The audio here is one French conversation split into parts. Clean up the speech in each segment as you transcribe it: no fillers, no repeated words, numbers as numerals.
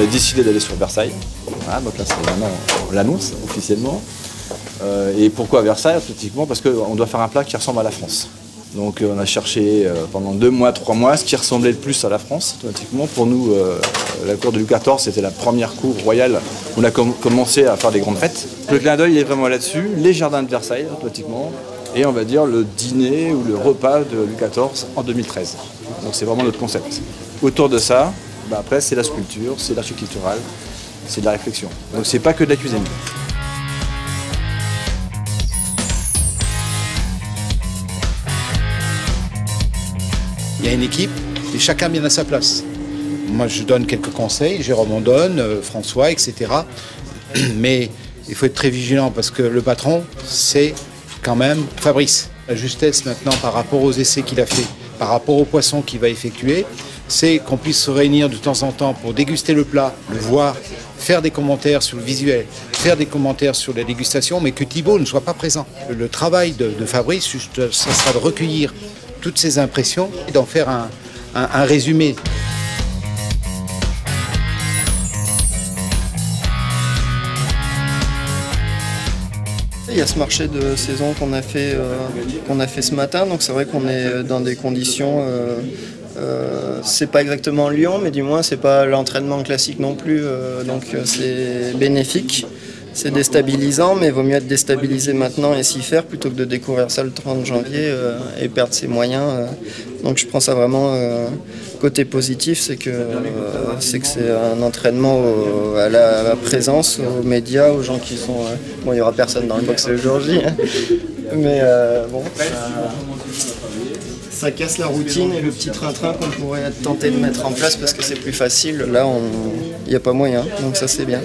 a décidé d'aller sur Versailles. Voilà, donc là, maintenant, on l'annonce officiellement. Et pourquoi Versailles? Pratiquement parce qu'on doit faire un plat qui ressemble à la France. Donc on a cherché pendant 2 mois, 3 mois, ce qui ressemblait le plus à la France, automatiquement. Pour nous, la cour de Louis XIV, c'était la première cour royale où on a commencé à faire des grandes fêtes. Le clin d'œil est vraiment là-dessus, les jardins de Versailles, automatiquement, et on va dire le dîner ou le repas de Louis XIV en 2013. Donc c'est vraiment notre concept. Autour de ça, après c'est la sculpture, c'est l'architectural, c'est de la réflexion. Donc c'est pas que de la cuisine. Il y a une équipe et chacun bien à sa place. Moi, je donne quelques conseils, Jérôme en donne, François, etc. Mais il faut être très vigilant parce que le patron, c'est quand même Fabrice. La justesse maintenant par rapport aux essais qu'il a fait, par rapport aux poissons qu'il va effectuer, c'est qu'on puisse se réunir de temps en temps pour déguster le plat, le voir, faire des commentaires sur le visuel, faire des commentaires sur la dégustation, mais que Thibaut ne soit pas présent. Le travail de Fabrice, ça sera de recueillir toutes ces impressions et d'en faire un résumé. Il y a ce marché de saison qu'on a fait ce matin, donc c'est vrai qu'on est dans des conditions, c'est pas exactement Lyon, mais du moins c'est pas l'entraînement classique non plus, donc c'est bénéfique. C'est déstabilisant, mais il vaut mieux être déstabilisé maintenant et s'y faire plutôt que de découvrir ça le 30 janvier et perdre ses moyens. Donc je prends ça vraiment côté positif, c'est que c'est un entraînement à la présence, aux médias, aux gens qui sont... bon, il n'y aura personne dans le box le jour J, hein, mais bon... Ça casse la routine et le petit train-train qu'on pourrait tenter de mettre en place parce que c'est plus facile. Là, il n'y a pas moyen, donc ça c'est bien.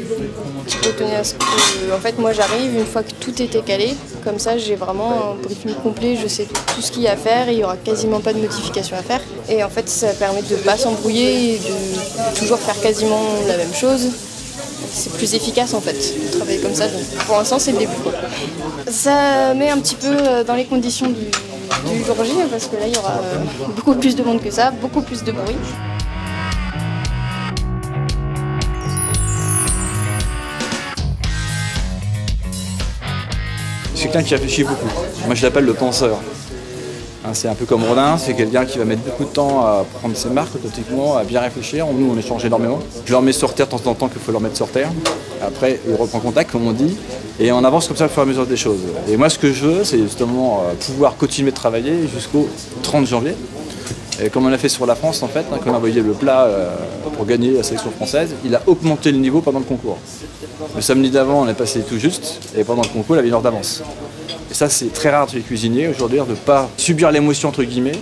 Je peux tenir à ce que, en fait, moi j'arrive une fois que tout était calé. Comme ça, j'ai vraiment un briefing complet, je sais tout ce qu'il y a à faire et il n'y aura quasiment pas de modifications à faire. Et en fait, ça permet de ne pas s'embrouiller et de toujours faire quasiment la même chose. C'est plus efficace en fait de travailler comme ça. Donc, pour l'instant, c'est le début. Ça met un petit peu dans les conditions du jour J parce que là, il y aura beaucoup plus de monde que ça, beaucoup plus de bruit. C'est quelqu'un qui réfléchit beaucoup. Moi, je l'appelle le penseur. C'est un peu comme Rodin, c'est quelqu'un qui va mettre beaucoup de temps à prendre ses marques, automatiquement, à bien réfléchir. Nous, on échange énormément. Je leur mets sur terre de temps en temps qu'il faut leur mettre sur terre. Après, il reprend contact, comme on dit, et on avance comme ça au fur et à mesure des choses. Et moi, ce que je veux, c'est justement pouvoir continuer de travailler jusqu'au 30 janvier. Et comme on a fait sur la France, en fait, quand on a envoyé le plat pour gagner la sélection française, il a augmenté le niveau pendant le concours. Le samedi d'avant, on est passé tout juste, et pendant le concours, il avait une heure d'avance. Et ça, c'est très rare chez les cuisiniers aujourd'hui, de ne pas subir l'émotion, entre guillemets,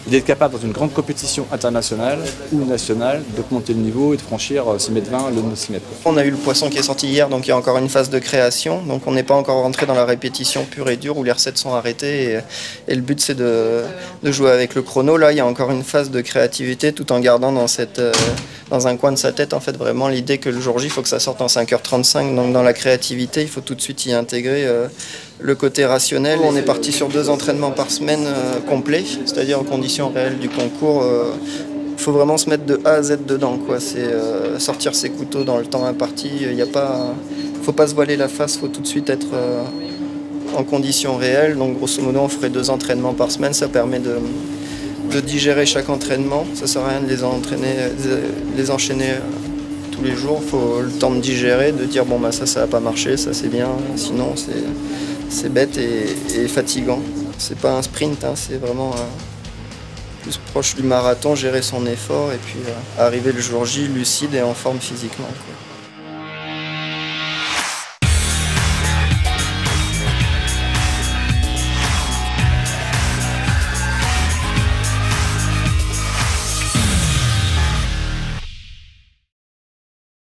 d'être capable, dans une grande compétition internationale ou nationale, d'augmenter le niveau et de franchir 6,20 m le 6 mètres. On a eu le poisson qui est sorti hier, donc il y a encore une phase de création. Donc on n'est pas encore rentré dans la répétition pure et dure où les recettes sont arrêtées. Et le but, c'est de jouer avec le chrono. Là, il y a encore une phase de créativité tout en gardant dans un coin de sa tête, en fait, vraiment l'idée que le jour J, il faut que ça sorte en 5h35. Donc dans la créativité, il faut tout de suite y intégrer le côté rationnel. On est parti sur 2 entraînements par semaine complets, c'est-à-dire en conditions réelles du concours. Il faut vraiment se mettre de A à Z dedans, quoi. C'est sortir ses couteaux dans le temps imparti. Il ne faut pas se voiler la face, il faut tout de suite être en conditions réelles. Donc grosso modo, on ferait 2 entraînements par semaine. Ça permet de digérer chaque entraînement. Ça ne sert à rien de les enchaîner tous les jours. Il faut le temps de digérer, de dire bon bah ça n'a pas marché, ça c'est bien, sinon c'est bête et fatigant. C'est pas un sprint, hein, c'est vraiment plus proche du marathon, gérer son effort et puis arriver le jour J lucide et en forme physiquement, quoi.